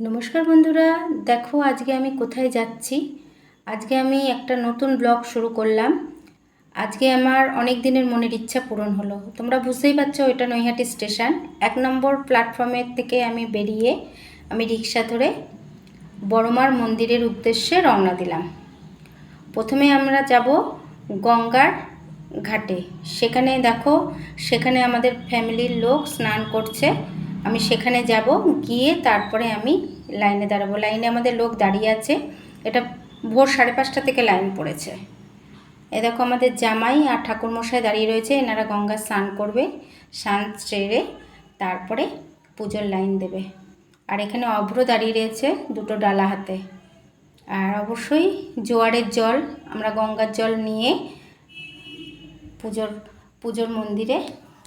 নমস্কার বন্ধুরা, দেখো আজকে আমি কোথায় যাচ্ছি। আজকে আমি একটা নতুন ব্লগ শুরু করলাম। আজকে আমার অনেক দিনের মনের ইচ্ছা পূরণ হলো। তোমরা বুঝতেই পারছো, এটা নৈহাটি স্টেশন 1 নম্বর প্ল্যাটফর্মের থেকে আমি বেরিয়ে আমি রিক্সা ধরে বড়মার মন্দিরের উদ্দেশ্যে রওনা দিলাম। প্রথমে আমরা যাব গঙ্গার ঘাটে। সেখানে দেখো, সেখানে আমাদের ফ্যামিলির লোক স্নান করছে। আমি সেখানে যাব, গিয়ে তারপরে আমি লাইনে দাঁড়াবো। লাইনে আমাদের লোক দাঁড়িয়ে আছে। এটা ভোর 5:30 থেকে লাইন পড়েছে। এ দেখো আমাদের জামাই আর ঠাকুরমশাই দাঁড়িয়ে রয়েছে। এনারা গঙ্গা স্নান করবে, স্নান সেরে তারপরে পুজোর লাইন দেবে। আর এখানে অভ্র দাঁড়িয়ে রয়েছে দুটো ডালা হাতে। আর অবশ্যই জোয়ারের জল, আমরা গঙ্গার জল নিয়ে পুজোর মন্দিরে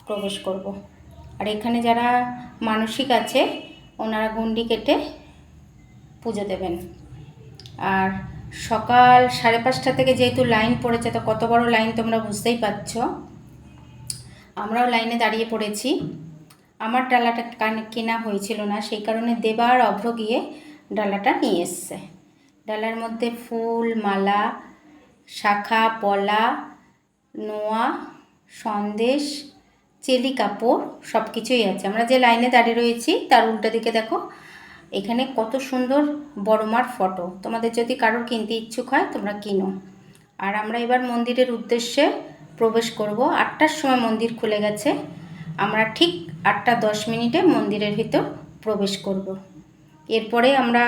প্রবেশ করব। আর এখানে যারা মানসিক আছে ওনারা গণ্ডি কেটে পুজো দেবেন। আর সকাল 5:30 থেকে যেহেতু লাইন পড়েছে, তো কত বড় লাইন তোমরা বুঝতেই পারছ। আমরাও লাইনে দাঁড়িয়ে পড়েছি। আমার ডালাটা কেনা হয়েছিল না, সেই কারণে দেবা আর অভ্র গিয়ে ডালাটা নিয়ে এসছে। ডালার মধ্যে ফুল, মালা, শাখা, পলা, নোয়া, সন্দেশ, চেলি কাপড় সব কিছুই আছে। আমরা যে লাইনে দাঁড়িয়ে রয়েছি তার উল্টো দিকে দেখো, এখানে কত সুন্দর বড়মার ফটো। তোমাদের যদি কারোর কিনতে ইচ্ছুক হয় তোমরা কিনো। আর আমরা এবার মন্দিরের উদ্দেশ্যে প্রবেশ করব। 8টার সময় মন্দির খুলে গেছে। আমরা ঠিক 8:10 মন্দিরের ভিতর প্রবেশ করব। এরপরে আমরা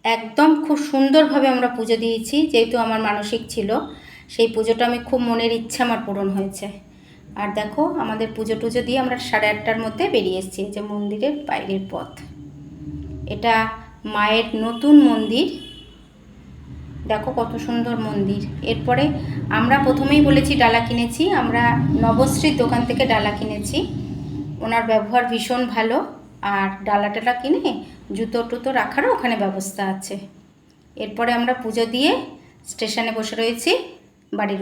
একদম খুব সুন্দরভাবে আমরা পুজো দিয়েছি। যেহেতু আমার মানসিক ছিল, সেই পুজোটা আমি খুব মনের ইচ্ছা আমার পূরণ হয়েছে। আর দেখো আমাদের পুজো টুজো দিয়ে আমরা 8:30 মধ্যে বেরিয়ে এসেছি। যে মন্দিরের বাইরের পথ, এটা মায়ের নতুন মন্দির। দেখো কত সুন্দর মন্দির। এরপরে আমরা প্রথমেই বলেছি ডালা কিনেছি। আমরা নবশ্রীর দোকান থেকে ডালা কিনেছি। ওনার ব্যবহার ভীষণ ভালো। আর ডালা টালা কিনে জুতো টুতো রাখারও ওখানে ব্যবস্থা আছে। এরপরে আমরা পুজো দিয়ে স্টেশনে বসে রয়েছি বাড়ির